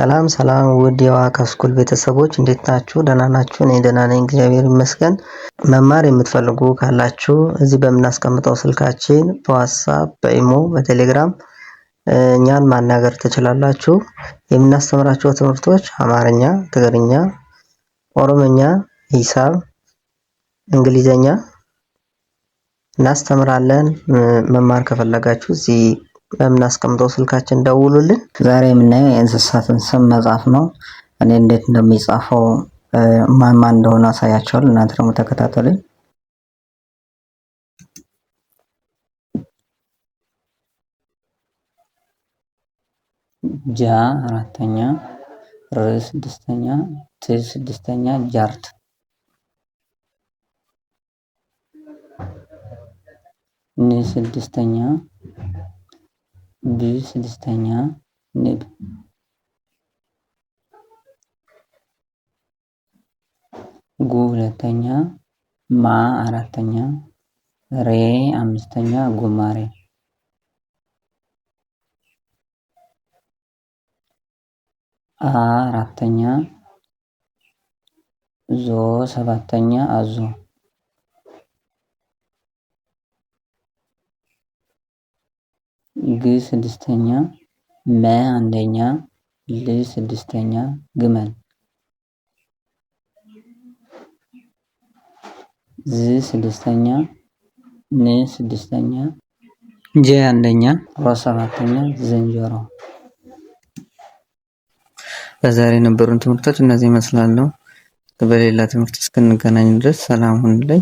ሰላም ሰላም ውድ የዋካ ስኩል ቤተሰቦች እንዴት ናችሁ? ደህና ናችሁ? እኔ ደህና ነኝ፣ እግዚአብሔር ይመስገን። መማር የምትፈልጉ ካላችሁ እዚህ በምናስቀምጠው ስልካችን በዋትስአፕ፣ በኢሞ፣ በቴሌግራም እኛን ማናገር ትችላላችሁ። የምናስተምራቸው ትምህርቶች አማርኛ፣ ትግርኛ፣ ኦሮምኛ፣ ሂሳብ፣ እንግሊዘኛ እናስተምራለን። መማር ከፈለጋችሁ እዚህ በምናስቀምጠው ስልካችን ደውሉልን። ዛሬ የምናየው የእንስሳትን ስም መጻፍ ነው። እኔ እንዴት እንደሚጻፈው ማን እንደሆነ አሳያችኋለሁ። እናንተ ደግሞ ተከታተሉኝ። ጃ አራተኛ፣ ር ስድስተኛ፣ ት ስድስተኛ፣ ጃርት። ን ስድስተኛ፣ ብ ስድስተኛ፣ ንብ። ጉ ሁለተኛ፣ ማ አራተኛ፣ ሬ አምስተኛ፣ ጉማሬ። አ አራተኛ፣ ዞ ሰባተኛ፣ አዞ። ግ ስድስተኛ፣ መ አንደኛ፣ ል ስድስተኛ፣ ግመል። ዝ ስድስተኛ፣ ን ስድስተኛ፣ ጀ አንደኛ፣ ሮ ሰባተኛ፣ ዝንጀሮ። በዛሬ የነበሩን ትምህርቶች እነዚህ ይመስላሉ። በሌላ ትምህርት እስክንገናኝ ድረስ ሰላም ሁኑልኝ።